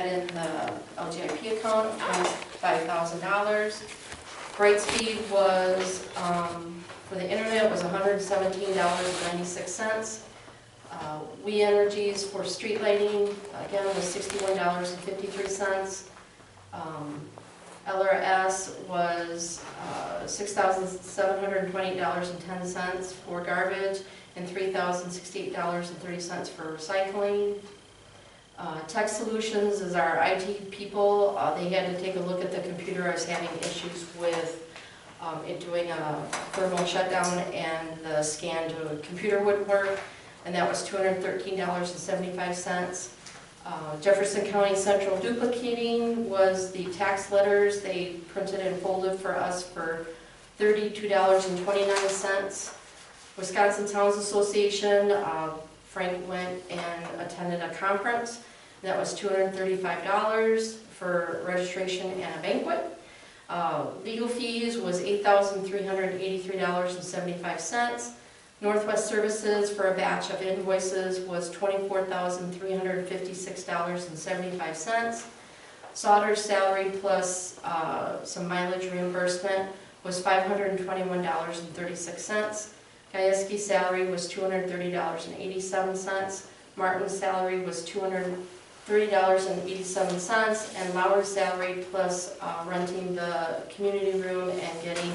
had in the LGIP account was $5,000. Brightspeed was, for the internet, was $117.96. We Energies for street lighting, again, was $61.53. LRS was $6,728.10 for garbage and $3,068.30 for recycling. Tech Solutions is our IT people. They had to take a look at the computer. I was having issues with it doing a thermal shutdown, and the scan to a computer wouldn't work, and that was $213.75. Jefferson County Central Duplicating was the tax letters. They printed and folded for us for $32.29. Wisconsin Towns Association, Frank went and attended a conference. That was $235 for registration and a banquet. Legal fees was $8,383.75. Northwest Services for a batch of invoices was $24,356.75. Sauter's salary plus some mileage reimbursement was $521.36. Gajewski's salary was $230.87. Martin's salary was $230.87, and Lauer's salary plus renting the community room and getting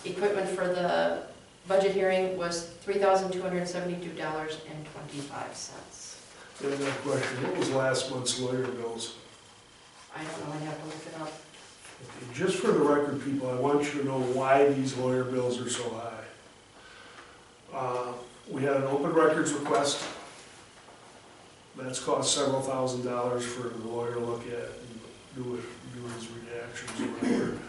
equipment for the budget hearing was $3,272.25. And that question, what was last month's lawyer bills? I don't know, I'd have to look it up. Okay, just for the record, people, I want you to know why these lawyer bills are so high. We had an open records request. That's cost several $1,000s for the lawyer to look at and do his redactions or whatever.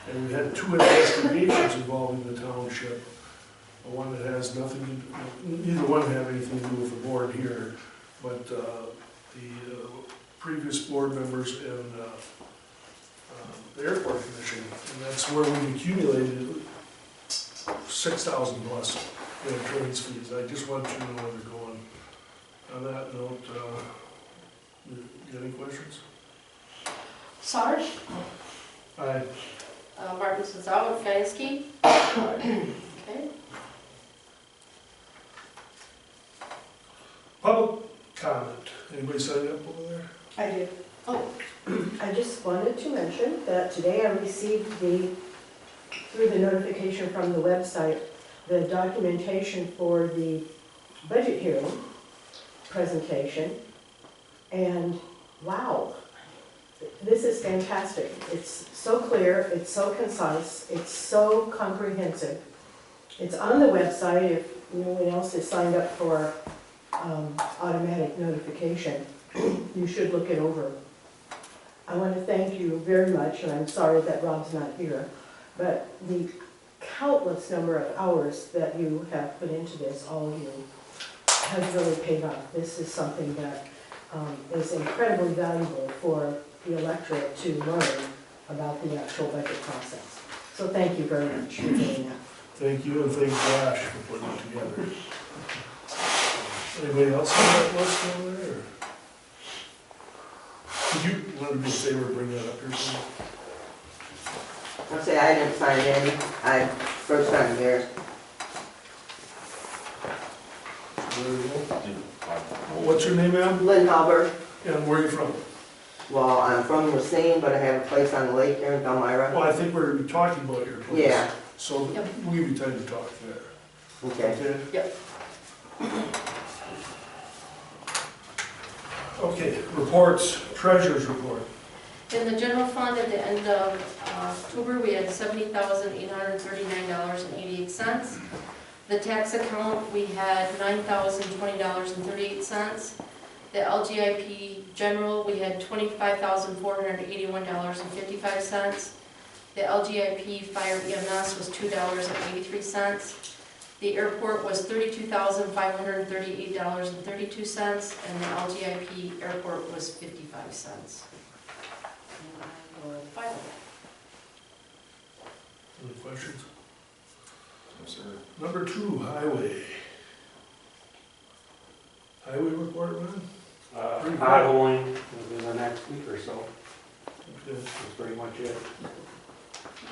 And we had 2 investigations involving the township. One that has nothing to do, neither one have anything to do with the board here, but the previous board members and the airport commission, and that's where we accumulated $6,000 plus in attorney's fees. I just want you to know where they're going. On that note, you got any questions? Sarge? Aye. Martin's is out. Gajewski? Okay. Public comment. Anybody sign up over there? I did. Oh. I just wanted to mention that today I received through the notification from the website, the documentation for the budget hearing presentation. And wow, this is fantastic. It's so clear, it's so concise, it's so comprehensive. It's on the website if no one else is signed up for automatic notification. You should look it over. I want to thank you very much, and I'm sorry that Rob's not here, but the countless number of hours that you have put into this, all of you, has really paid off. This is something that is incredibly valuable for the electorate to learn about the actual budget process. So thank you very much for doing that. Thank you, and thank Josh for putting it together. Anybody else on that list over there? Could you want to do a favor, bring that up here, please? I'll say I didn't sign in. I first time here. What's your name, ma'am? Lynn Halbert. And where are you from? Well, I'm from Racine, but I have a place on the lake here in Palmyra. Well, I think we're going to be talking about your place. Yeah. So we'll give you time to talk there. Okay. Yep. Okay, reports, treasurer's report. In the general fund at the end of October, we had $70,839.88. The tax account, we had $9,020.38. The LGIP general, we had $25,481.55. The LGIP fire EMS was $2.83. The airport was $32,538.32, and the LGIP airport was 55 cents. And I will file it. Any questions? Yes, sir. Number 2, highway. Highway report, Ron? Potholing is the next week or so. Okay. That's pretty much it.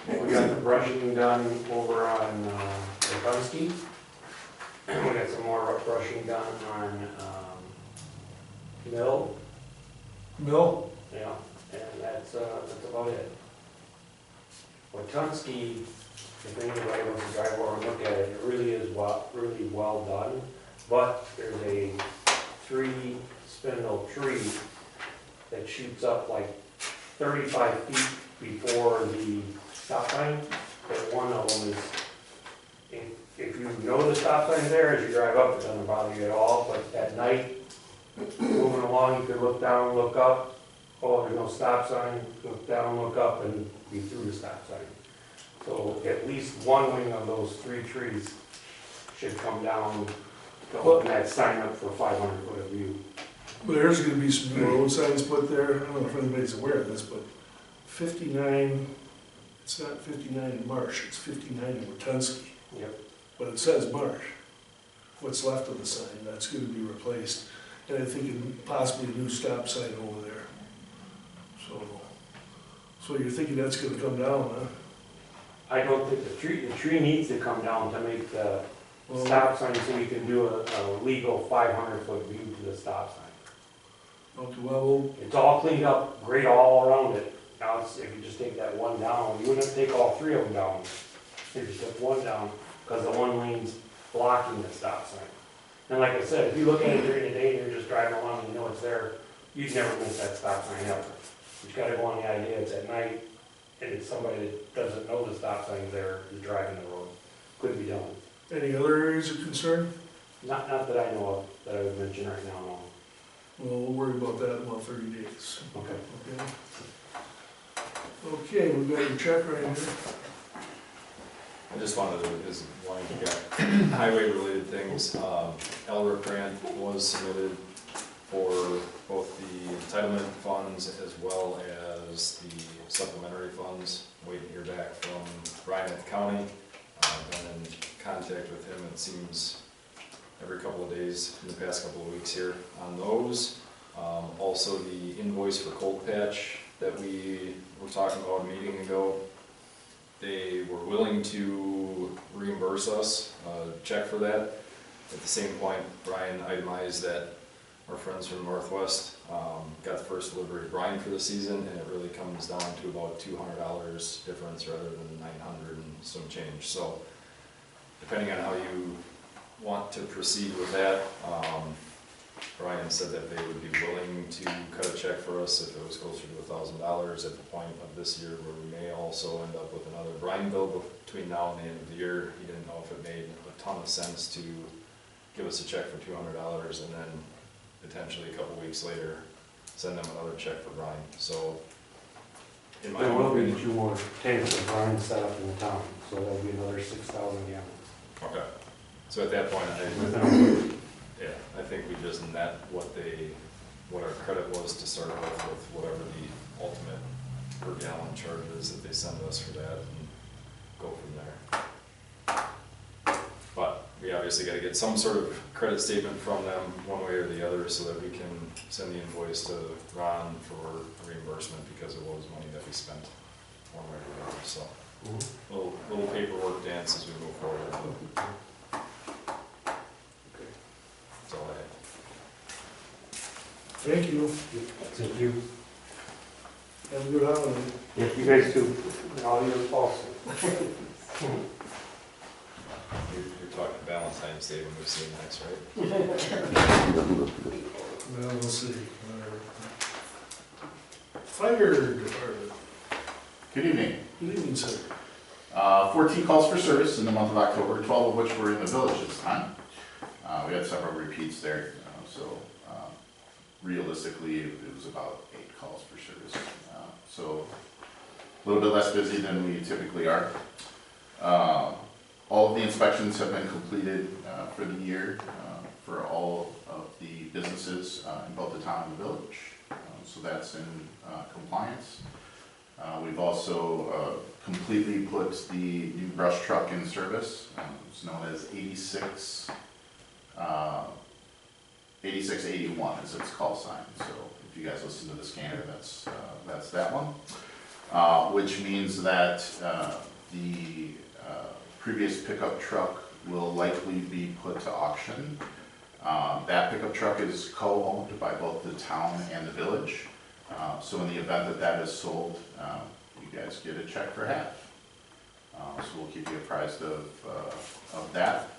We got the brushing done over on Lipinski. We got some more brushing done on Mill, Mill? yeah, and that's about it. Lipinski, if anybody wants to drive over and look at it, it really is really well done, but there's a 3-spindle tree that shoots up like 35 feet before the stop sign, but one of them is, if you know the stop sign's there, as you drive up, it doesn't bother you at all, but at night, moving along, you could look down, look up, oh, there's no stop sign, look down, look up, and be through the stop sign. So at least one wing of those 3 trees should come down to open that sign up for 500 foot of view. Well, there's gonna be some new road signs put there, I don't know if anybody's aware of this, but 59, it's not 59 in Marsh, it's 59 in Watunsky. Yep. But it says Marsh. What's left of the sign, that's gonna be replaced. And I think possibly a new stop sign over there. So you're thinking that's gonna come down, huh? I don't think the tree needs to come down to make the Well, stop sign so you can do a legal 500 foot view to the stop sign. Okay, well, It's all cleaned up, great all around it. Now, if you just take that one down, you wouldn't have to take all 3 of them down. If you just took one down, because the one lane's blocking the stop sign. And like I said, if you look at it during the day and you're just driving along and you know it's there, you'd never miss that stop sign ever. You just gotta go on the idea it's at night, and it's somebody that doesn't know the stop sign's there, is driving the road. Could be done. any other areas of concern? Not that I know of, that I would mention right now, no. Well, we'll worry about that in about 30 days. Okay. Okay, we've got your check right here. I just wanted to, is one of the highway related things. LRIP grant was submitted for both the entitlement funds as well as the supplementary funds. Waiting to hear back from Brian at the county. Been in contact with him, it seems, every couple of days in the past couple of weeks here on those. Also the invoice for Cold Patch that we were talking about a meeting ago. They were willing to reimburse us a check for that. At the same point, Brian itemized that our friends from Northwest got the first delivery of brine for the season, and it really comes down to about $200 difference rather than 900 and some change. So depending on how you want to proceed with that, Brian said that they would be willing to cut a check for us if it was closer to $1,000 at the point of this year, where we may also end up with another brine bill between now and the end of the year. He didn't know if it made a ton of sense to give us a check for $200 and then potentially a couple weeks later send them another check for brine. So in my There will be opinion, 2 more tanks of brine set up in the town, so there'll be another 6,000 gallons. okay. So at that point, Within I think we just net what our credit was to start off with, whatever the ultimate per gallon charge is that they send us for that, and go from there. But we obviously gotta get some sort of credit statement from them, one way or the other, so that we can send the invoice to Ron for reimbursement, because it was money that we spent one way or the other, so. Little paperwork dance as we move forward. That's all I have. Thank you. Thank you. Have a good holiday. Yep, you guys too. And all yours also. You're talking Valentine's Day when we see you next, right? Well, we'll see. Fire department. Good evening. Good evening, sir. 14 calls for service in the month of October, 12 of which were in the village this time. We had several repeats there, so realistically it was about 8 calls for service. So a little bit less busy than we typically are. All of the inspections have been completed for the year for all of the businesses in both the town and the village. So that's in compliance. We've also completely put the new brush truck in service. It's known as 8681 is its call sign. So if you guys listen to the scanner, that's that one. Which means that the previous pickup truck will likely be put to auction. That pickup truck is co-owned by both the town and the village. So in the event that that is sold, you guys get a check for half. So we'll keep you apprised of that.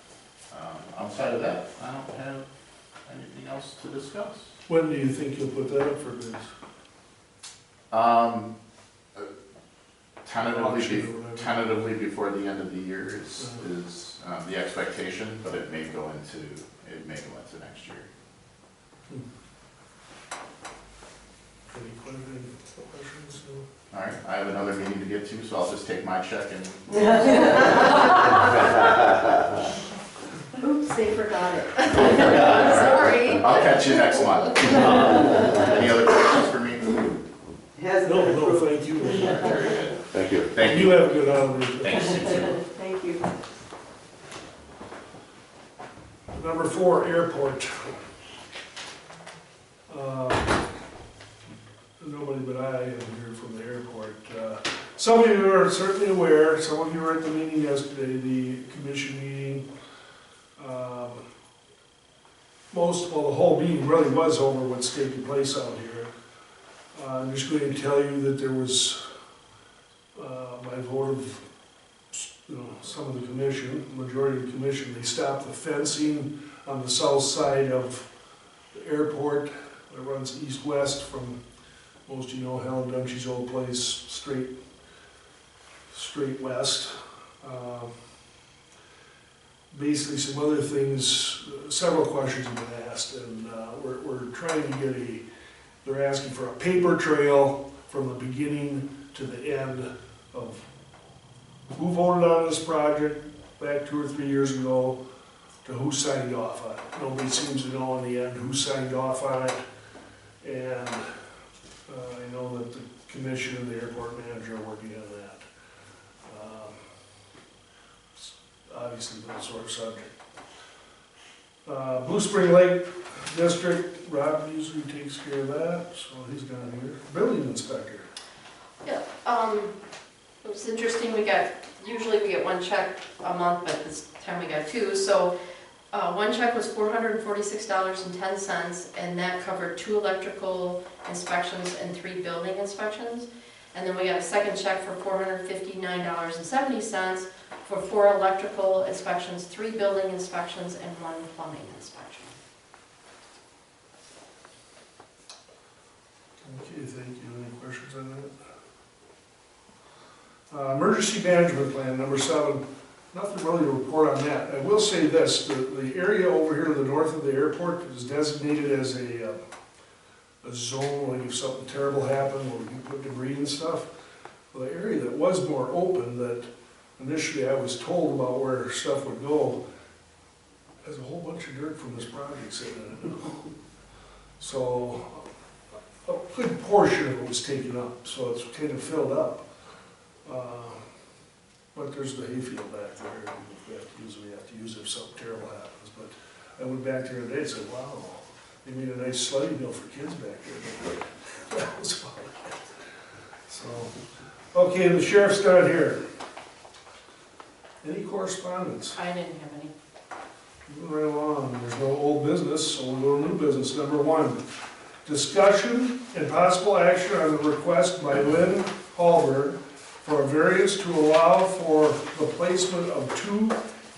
Outside of that, I don't have anything else to discuss. When do you think you'll put that up for bids? Tentatively before the end of the year is the expectation, but it may go into next year. Any questions? All right, I have another meeting to get to, so I'll just take my check and. Oops, they forgot it. Sorry. I'll catch you next month. Any other questions for me? Has No, been no, approved. thank you. Very good. Thank you. Thank You you. have a good holiday. Thanks. You too. Thank you. Number 4, airport. Nobody but I am here from the airport. Some of you are certainly aware, some of you were at the meeting yesterday, the commission meeting. The whole meeting really was over what's taking place out here. I'm just going to tell you that there was, by vote of some of the commission, majority of the commission, they stopped the fencing on the south side of the airport that runs east-west from, most of you know, Helen Dunsh's old place, straight west. Basically some other things, several questions have been asked, and we're trying to get they're asking for a paper trail from the beginning to the end of who voted on this project back 2 or 3 years ago to who signed off on it. Nobody seems to know in the end who signed off on it, and I know that the commission and the airport manager are working on that. It's obviously been a sore subject. Blue Spring Lake District, Rob usually takes care of that, so he's down here. Building inspector. Yeah, it was interesting, usually we get one check a month, but this time we got 2. So one check was $446.10, and that covered 2 electrical inspections and 3 building inspections. And then we got a second check for $459.70 for 4 electrical inspections, 3 building inspections, and 1 plumbing inspection. Okay, thank you. Any questions on that? Emergency management plan, number 7. Nothing really to report on that. I will say this, the area over here to the north of the airport is designated as a zone, like if something terrible happened, where we can put debris and stuff. Well, the area that was more open, that initially I was told about where stuff would go, has a whole bunch of dirt from this project sitting in it. So a good portion of it was taken up, so it's kind of filled up. But there's the hayfield back there, and we have to use it if something terrible happens. But I went back there today and said, wow, they made a nice sledding hill for kids back there. But that was fun. So, okay, the sheriff's down here. Any correspondence? I didn't have any. Moving right along, there's no old business, so we'll go to new business. Number 1, discussion and possible action on the request by Lynn Hallberg for a variance to allow for the placement of 2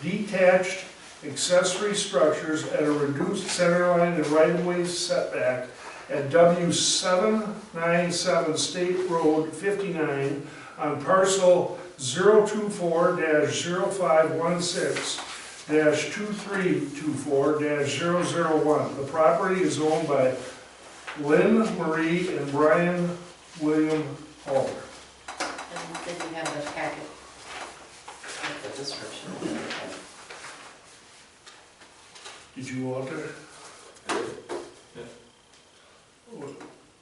detached accessory structures at a reduced centerline and right-of-way setback at W797 State Road 59 on parcel 024-0516-2324-001. The property is owned by Lynn Marie and Brian William Hall. And then you have the packet with the description. Did you want there?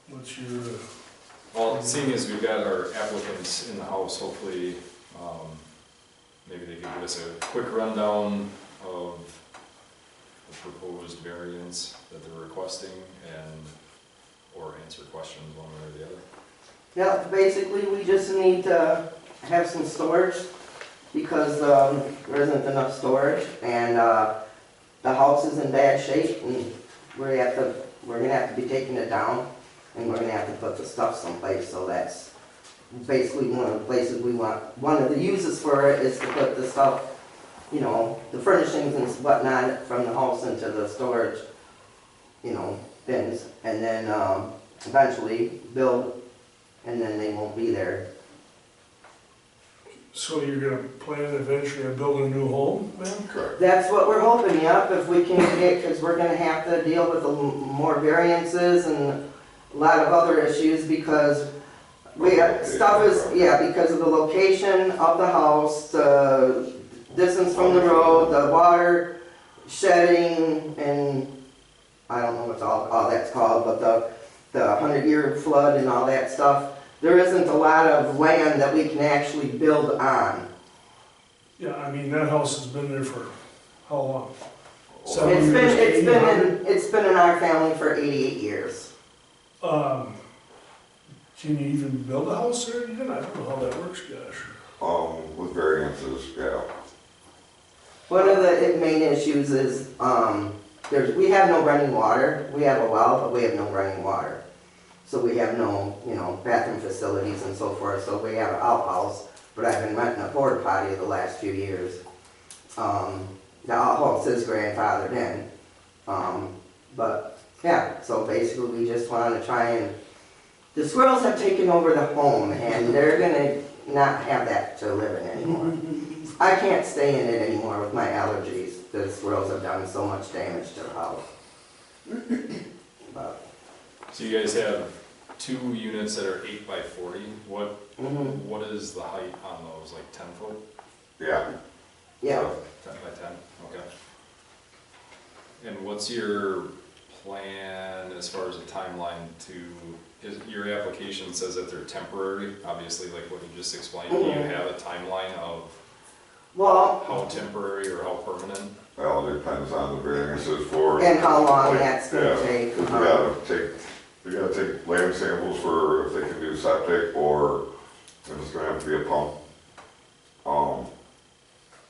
What's your, Well, seeing as we've got our applicants in the house, hopefully, maybe they could give us a quick rundown of the proposed variance that they're requesting, and or answer questions one way or the other. Yeah, basically, we just need to have some storage because there isn't enough storage, and the house is in bad shape, and we're gonna have to be taking it down, and we're gonna have to put the stuff someplace. So that's basically one of the places we want. One of the uses for it is to put the stuff, you know, the furnishings and whatnot from the house into the storage, you know, bins, and then eventually build, and then they won't be there. So you're gonna plan eventually on building a new home, then? Correct. That's what we're hoping, yep, if we can get, because we're gonna have to deal with more variances and a lot of other issues because stuff is, yeah, because of the location of the house, the distance from the road, the water shedding, and I don't know what all that's called, but the 100-year flood and all that stuff. There isn't a lot of land that we can actually build on. Yeah, I mean, that house has been there for how long? It's 7 years, 800? been in our family for 88 years. Can you even build a house there again? I don't know how that works, gosh. With variances, yeah. One of the main issues is we have no running water. We have a well, but we have no running water. So we have no, you know, bathroom facilities and so forth. So we have an outhouse, but I've been renting a porta potty the last few years. The outhouse is grandfathered in. But yeah, so basically we just want to try and, the squirrels have taken over the home and they're gonna not have that to live in anymore. I can't stay in it anymore with my allergies. The squirrels have done so much damage to the house. But, So you guys have 2 units that are 8 by 40. What is the height on those, like 10 foot? Yeah. yeah. 10 by 10, okay. And what's your plan as far as a timeline your application says that they're temporary, obviously, like what you just explained. Do you have a timeline of how temporary or how permanent? Well, it depends on the variances for. And how long that's gonna Yeah. take. You gotta take land samples for if they can do septic, or if it's gonna have to be a pump.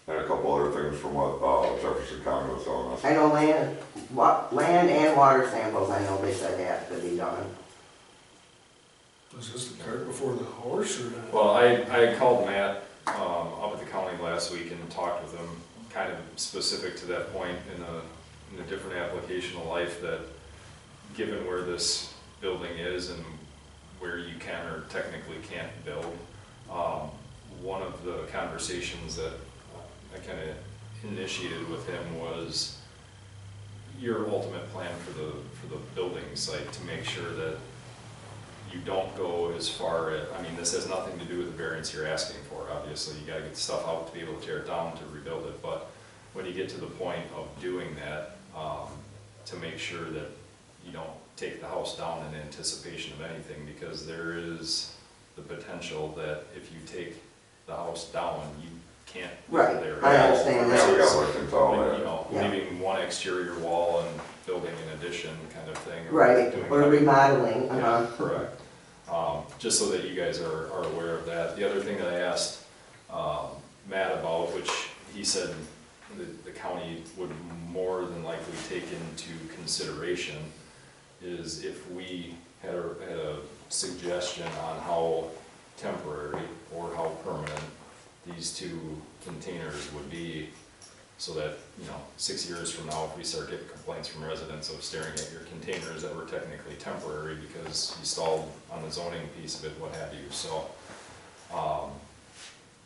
And a couple other things from what Jefferson County was telling us. I know land and water samples, I know they said have to be done. Was this the cart before the horse, or? Well, I called Matt up at the county last week and talked with him, kind of specific to that point in a different application of life, that given where this building is and where you can or technically can't build, one of the conversations that I kind of initiated with him was your ultimate plan for the building site, to make sure that you don't go as far as, I mean, this has nothing to do with the variance you're asking for, obviously. You gotta get the stuff out to be able to tear it down, to rebuild it, but when you get to the point of doing that, to make sure that you don't take the house down in anticipation of anything, because there is the potential that if you take the house down, you can't Right, live there. I understand Yeah, we that. got looked into all Like, that. you know, Yeah. leaving one exterior wall and building an addition kind of thing. Right, doing or kind of- remodeling, Yeah, correct. Just so that you guys are aware of that. The other thing that I asked Matt about, which he said the county would more than likely take into consideration, is if we had a suggestion on how temporary or how permanent these 2 containers would be, so that, 6 years from now, if we start getting complaints from residents of staring at your containers that were technically temporary because you stalled on the zoning piece of it, what have you. So,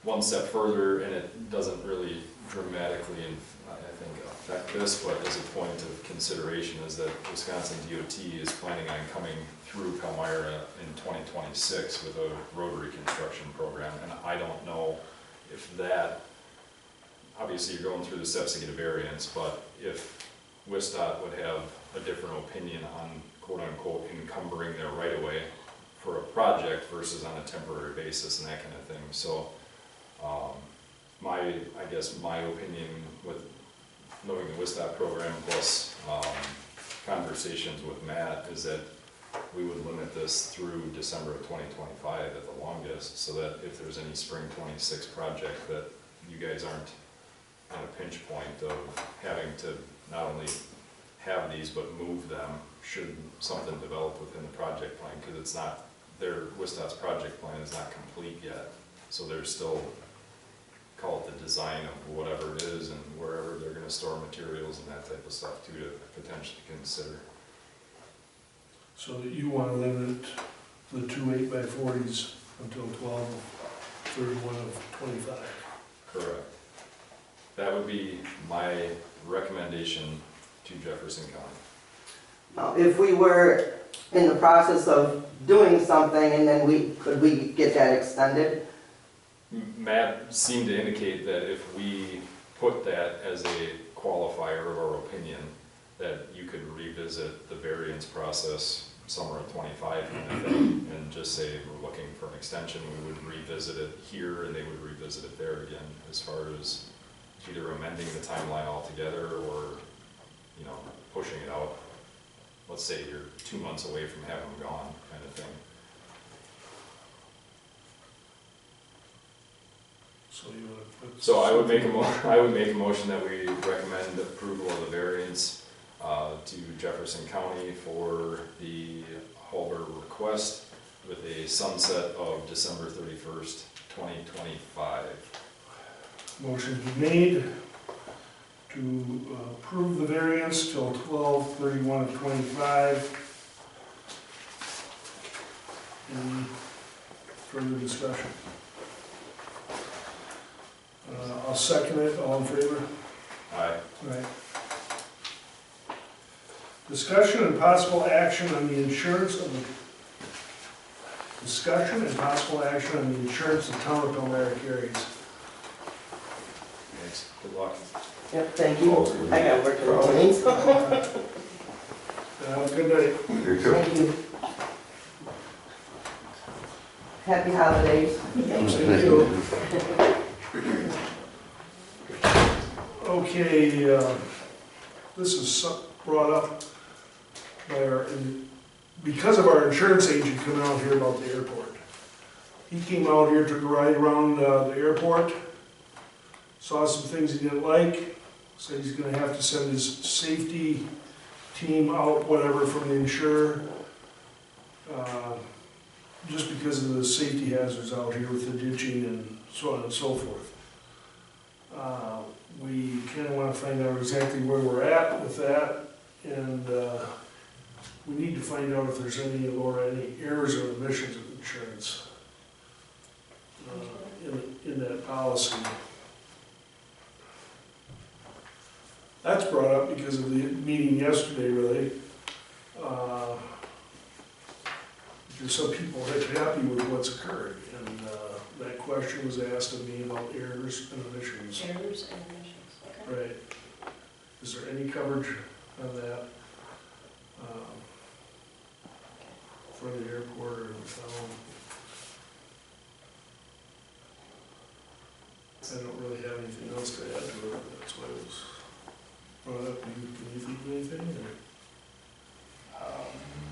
one step further, and it doesn't really dramatically, I think, affect this, but as a point of consideration, is that Wisconsin DOT is planning on coming through Palmyra in 2026 with a rotary construction program, and I don't know if that, obviously you're going through the steps to get a variance, but if WISDOT would have a different opinion on quote-unquote encumbering their right-of-way for a project versus on a temporary basis and that kind of thing. So I guess my opinion with knowing the WISDOT program plus conversations with Matt is that we would limit this through December of 2025 at the longest, so that if there's any spring 26 project that you guys aren't on a pinch point of having to not only have these, but move them, should something develop within the project plan, because it's not, Wistot's project plan is not complete yet, so there's still, call it the design of whatever it is and wherever they're gonna store materials and that type of stuff too, to potentially consider. So that you want to limit the 2 8x40s until 12/31 of 25. Correct. That would be my recommendation to Jefferson County. Now, if we were in the process of doing something and then could we get that extended? Matt seemed to indicate that if we put that as a qualifier of our opinion, that you could revisit the variance process summer of 25 kind of thing, and just say we're looking for an extension, we would revisit it here and they would revisit it there again, as far as either amending the timeline altogether or, you know, pushing it out. Let's say you're 2 months away from having them gone, kind of thing. So you want to put. So I would make a motion that we recommend approval of the variance to Jefferson County for the Halber request with a sunset of December 31st, 2025. Motion been made to approve the variance till 12/31 of 25. Any further discussion? I'll second it. All in favor? Aye. Right. Discussion and possible action on the insurance of the, discussion and possible action on the insurance of town of Palmyra carries. Thanks. Good luck. Yep, thank you. I got work in the morning, so. Have a good night. You too. Thank you. Happy holidays. Thank you. Okay, this is brought up by because of our insurance agent coming out here about the airport. He came out here, took a ride around the airport, saw some things he didn't like, said he's gonna have to send his safety team out, whatever, from the insurer, just because of the safety hazards out here with the ditching and so on and so forth. We kind of want to find out exactly where we're at with that, and we need to find out if there's any errors or omissions of insurance in that policy. That's brought up because of the meeting yesterday, really. There's some people that are happy with what's occurred, and that question was asked of me about errors and omissions. Errors and omissions, okay. Right. Is there any coverage on that for the airport or the town? I don't really have anything else to add to it, that's why it was brought up. Can you think of anything?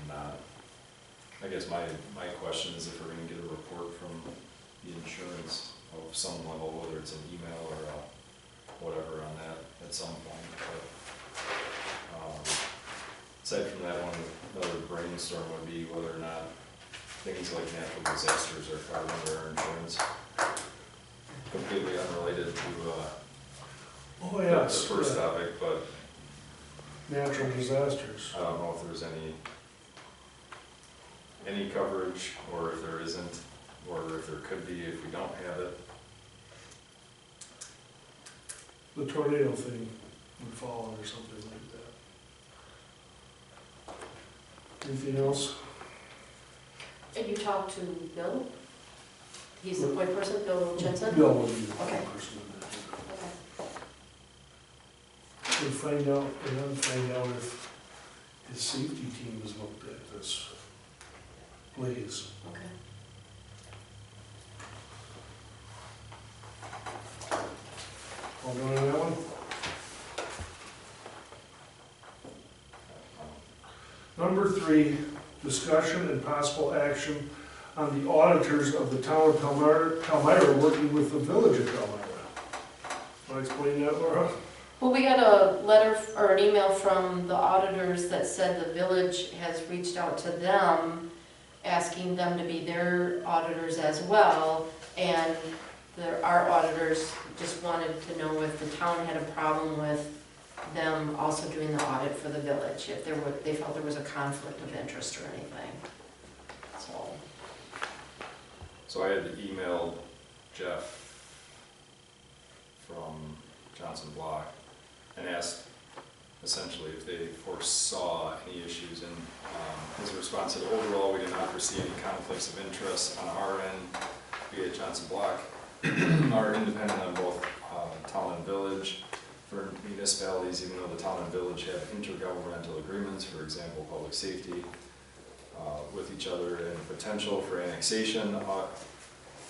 Not. I guess my question is if we're gonna get a report from the insurance of some level, whether it's an email or whatever on that at some point. But aside from that one, another brainstorm would be whether or not things like natural disasters are covered under our insurance. Completely unrelated to Oh, yes. the first topic, but Natural disasters. I don't know if there's any coverage, or if there isn't, or if there could be if we don't have it. The tornado thing would fall under something like that. Anything else? And you talked to Bill? He's the point person, Bill Jensen? Bill would be the Okay. person in that. Okay. And find out if his safety team has looked at this blaze. Okay. All done on that one? Number 3, discussion and possible action on the auditors of the town of Palmyra working with the village of Palmyra. Want to explain that, Laura? Well, we got a letter or an email from the auditors that said the village has reached out to them, asking them to be their auditors as well, and our auditors just wanted to know if the town had a problem with them also doing the audit for the village, if they felt there was a conflict of interest or anything. So I had emailed Jeff from Johnson Block and asked essentially if they foresaw any issues, and his response said, overall, we did not foresee any conflicts of interest on our end, be it Johnson Block, are independent on both town and village. For municipalities, even though the town and village have intergovernmental agreements, for example, public safety, with each other, and potential for annexation,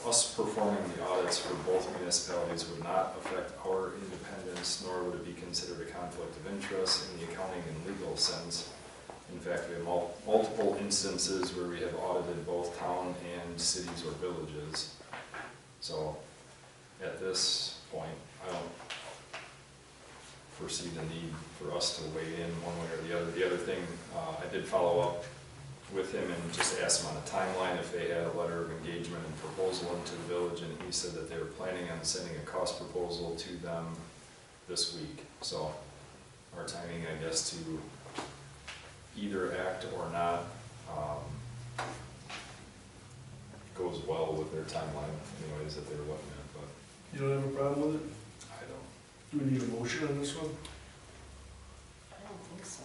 us performing the audits for both municipalities would not affect our independence, nor would it be considered a conflict of interest in the accounting and legal sense. In fact, we have multiple instances where we have audited both town and cities or villages. So at this point, I don't foresee the need for us to weigh in one way or the other. The other thing, I did follow up with him and just asked him on a timeline if they had a letter of engagement and proposal into the village, and he said that they were planning on sending a cost proposal to them this week. So our timing, I guess, to either act or not goes well with their timeline anyways that they were looking at, but You don't have a problem with it? I don't. Do we need a motion on this one? I don't think so.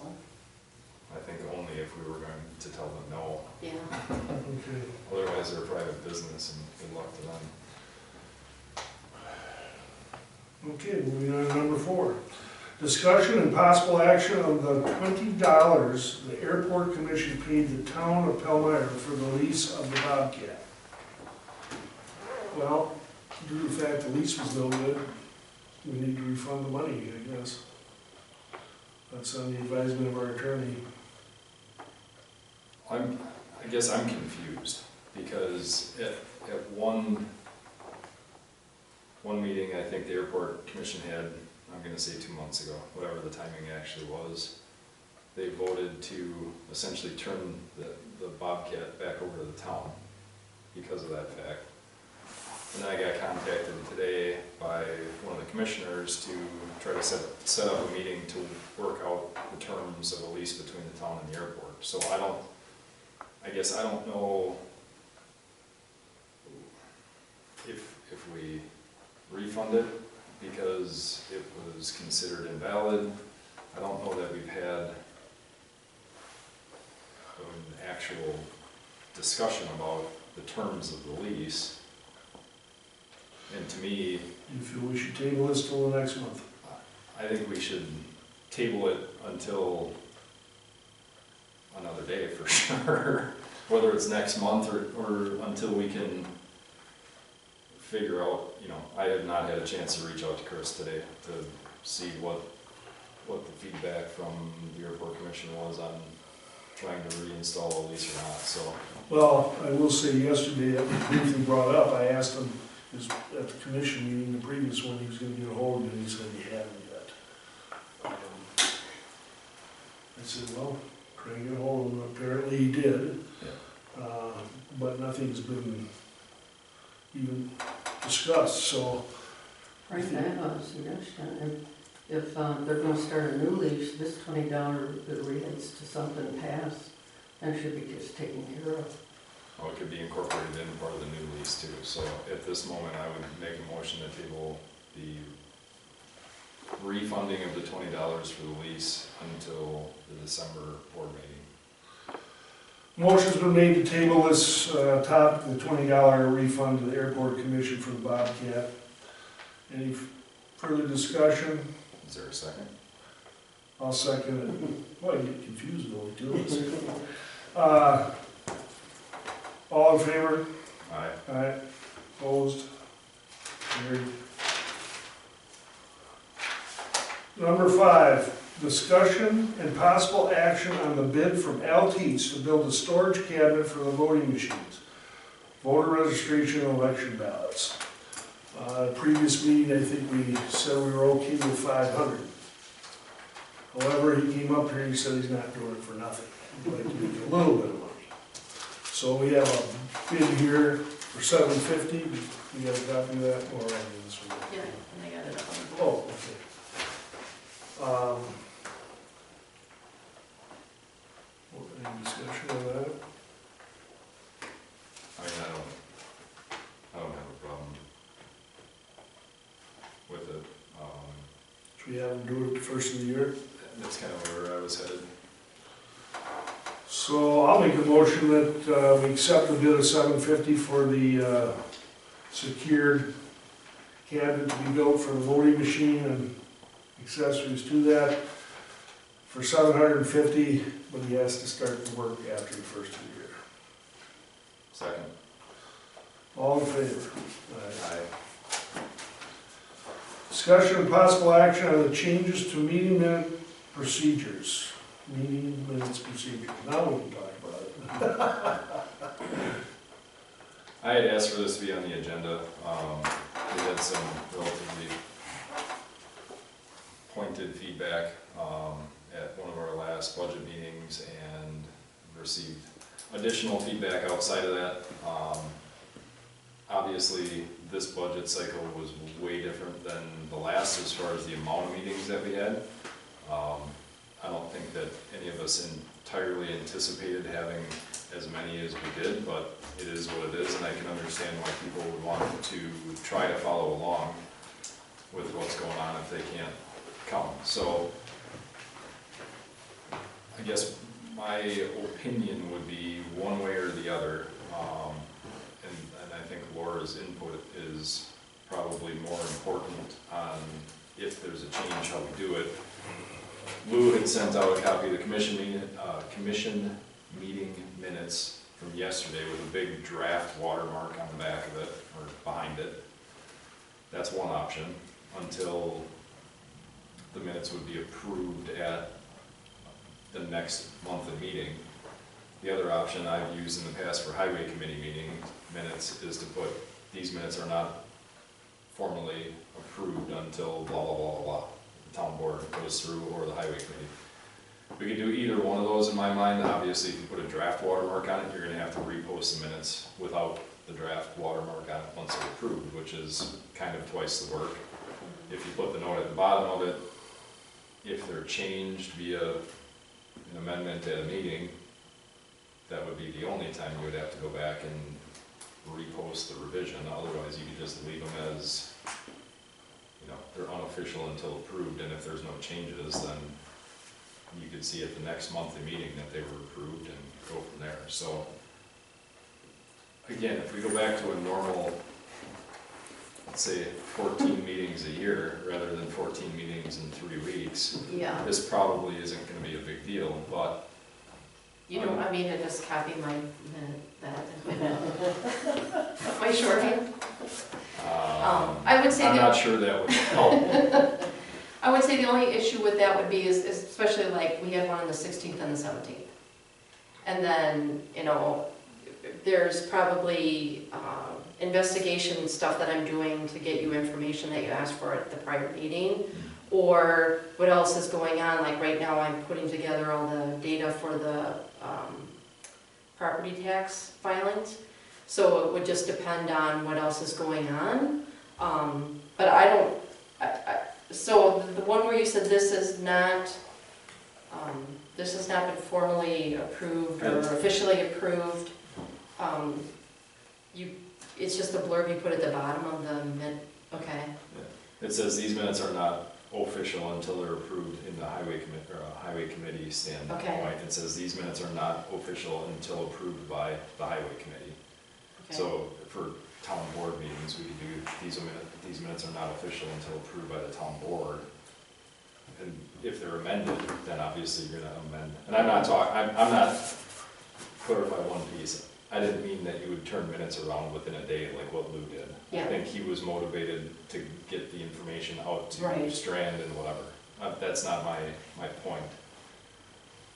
I think only if we were going to tell them no. Yeah. Okay. Otherwise, they're a private business, and good luck to them. Okay, moving on to number 4. Discussion and possible action on the $20 the airport commission paid the town of Palmyra for the lease of the Bobcat. Well, due to the fact the lease was no good, we need to refund the money, I guess. That's on the advisement of our attorney. I guess I'm confused, because at one meeting, I think the airport commission had, I'm gonna say 2 months ago, whatever the timing actually was, they voted to essentially turn the Bobcat back over to the town because of that fact. And then I got contacted today by one of the commissioners to try to set up a meeting to work out the terms of a lease between the town and the airport. So I guess I don't know if we refund it because it was considered invalid. I don't know that we've had an actual discussion about the terms of the lease. And to me, You feel we should table this till the next month? I think we should table it until another day for sure. Whether it's next month or until we can figure out, I have not had a chance to reach out to Chris today to see what the feedback from the airport commission was on trying to reinstall a lease or not, so. Well, I will say yesterday, that was briefly brought up, I asked him, at the commission meeting, the previous one, he was gonna get a hold of me, and he said he hadn't yet. I said, well, try and get a hold of him, apparently he did. But nothing's been even discussed, so. Frank, I have a suggestion. If they're gonna start a new lease, this $20 that relates to something past, that should be just taken care of. Oh, it could be incorporated in part of the new lease too, so at this moment, I would make a motion to table the refunding of the $20 for the lease until the December board meeting. Motion's been made to table this topic, the $20 refund to the airport commission for the Bobcat. Any further discussion? Is there a second? I'll second it. Boy, you get confused when we do this. All in favor? Aye. Aye. Opposed? Carried. Number 5, discussion and possible action on the bid from Altice to build a storage cabinet for the voting machines, voter registration and election ballots. Previous meeting, I think we said we were okay with 500. However, he came up here and he said he's not doing it for nothing. He'd like to make a little bit of money. So we have a bid here for $750. We got a copy of that, or I mean, this one. Yeah, and I got it up. Oh, okay. Any discussion on that? I mean, I don't have a problem with it. Should we have them do it the first of the year? That's kind of where I was headed. So I'll make a motion that we accept the bid of $750 for the secured cabinet to be built for the voting machine and accessories to that for $750, but he has to start the work after the first of the year. Second. All in favor? Aye. Discussion and possible action on the changes to meeting minute procedures. Meeting minutes procedures. Now we can talk about it. I had asked for this to be on the agenda. We had some relatively pointed feedback at one of our last budget meetings and received additional feedback outside of that. Obviously, this budget cycle was way different than the last as far as the amount of meetings that we had. I don't think that any of us entirely anticipated having as many as we did, but it is what it is, and I can understand why people would want to try to follow along with what's going on if they can't come. So I guess my opinion would be one way or the other, and I think Laura's input is probably more important on if there's a change, how we do it. Lou had sent out a copy of the commission meeting minutes from yesterday with a big draft watermark on the back of it, or behind it. That's one option, until the minutes would be approved at the next monthly meeting. The other option I've used in the past for highway committee meeting minutes is to put, these minutes are not formally approved until blah, blah, blah, blah, blah. The town board goes through, or the highway committee. We could do either one of those in my mind. Obviously, if you put a draft watermark on it, you're gonna have to repost the minutes without the draft watermark on it once they're approved, which is kind of twice the work. If you put the note at the bottom of it, if they're changed via an amendment at a meeting, that would be the only time you would have to go back and repost the revision. Otherwise, you could just leave them as, you know, they're unofficial until approved, and if there's no changes, then you could see at the next monthly meeting that they were approved and go from there. So, again, if we go back to a normal, let's say 14 meetings a year rather than 14 meetings in 3 weeks, Yeah, this probably isn't going to be a big deal, but you don't want me to just copy my my shorthand? I would say I'm that. not sure that would help. I would say the only issue with that would be is especially like we had one on the 16th and the 17th. And then, you know, there's probably investigation stuff that I'm doing to get you information that you asked for at the prior meeting. Or what else is going on, like right now I'm putting together all the data for the property tax filings. So it would just depend on what else is going on. But I don't, so the one where you said this has not been formally approved or officially approved, it's just a blurb you put at the bottom of the okay. Yeah. It says these minutes are not official until they're approved in the highway committee standpoint. Okay. It says these minutes are not official until approved by the highway committee. Okay. So for town board meetings, we could do these minutes are not official until approved by the town board. And if they're amended, then obviously you're gonna amend. And I'm not clarify one piece. I didn't mean that you would turn minutes around within a day like what Lou did. Yeah. I think he was motivated to get the information out to Right. Strand and whatever. that's not my point.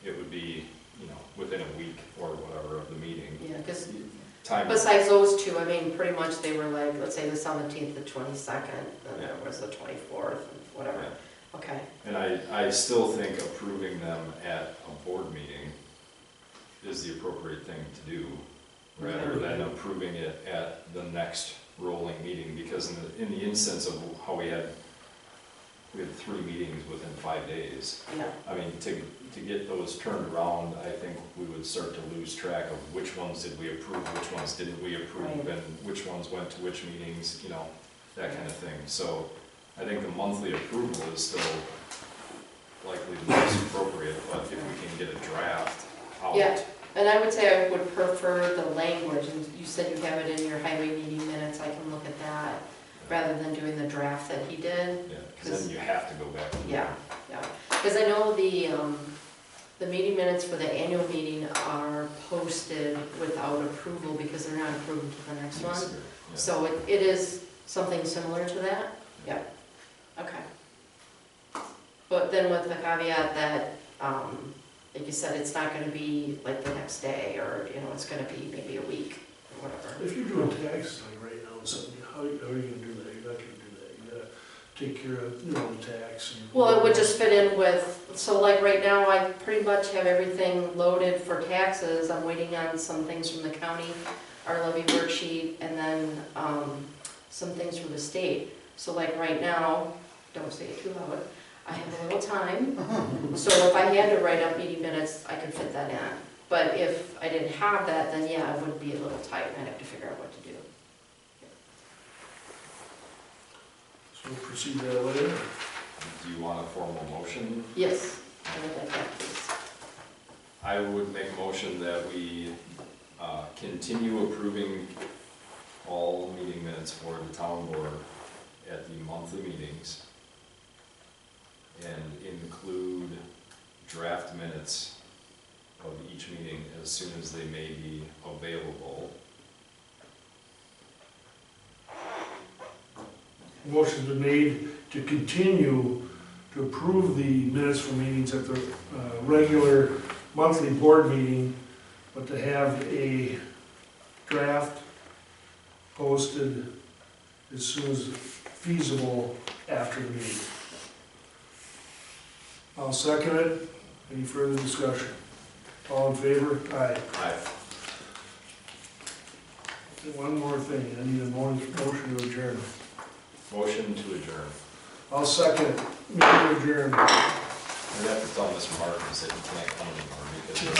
It would be, within a week or whatever of the meeting. Yeah, because Time. besides those two, I mean, pretty much they were like, let's say the 17th, the 22nd, and there was the 24th, and whatever. Yeah. Okay, And I still think approving them at a board meeting is the appropriate thing to do, rather than approving it at the next rolling meeting, because in the instance of how we had 3 meetings within 5 days. yeah, I mean, to get those turned around, I think we would start to lose track of which ones did we approve, which ones didn't we approve, Right. and which ones went to which meetings, that kind of thing. So I think the monthly approval is still likely the most appropriate, but if we can get a draft out. Yeah. And I would say I would prefer the language, and you said you have it in your highway meeting minutes, I can look at that, rather than doing the draft that he did. Yeah, because then you have to go back. Yeah, because I know the meeting minutes for the annual meeting are posted without approval because they're not approved to the next one. Yeah. So it is something similar to that? Yeah, okay. But then with the caveat that, like you said, it's not gonna be like the next day, or, it's gonna be maybe a week, or whatever. If you're doing taxes like right now, something, how are you gonna do that? You're not gonna do that. You gotta take care of, the tax and. Well, it would just fit in with, so like right now, I pretty much have everything loaded for taxes. I'm waiting on some things from the county, our levy worksheet, and then some things from the state. So like right now, don't say it too loud, I have a little time. So if I had to write up meeting minutes, I could fit that in. But if I didn't have that, then yeah, it would be a little tight, I'd have to figure out what to do. So we'll proceed that way. Do you want a formal motion? Yes, I would like that, please. I would make a motion that we continue approving all meeting minutes for the town board at the monthly meetings and include draft minutes of each meeting as soon as they may be available. Motion's been made to continue to approve the minutes from meetings at the regular monthly board meeting, but to have a draft posted as soon as feasible after the meeting. I'll second it. Any further discussion? All in favor? Aye. One more thing, I need a motion to adjourn. Motion to adjourn. I'll second it. Meeting adjourned. We have to tell Mr. Martins that he can't come anymore because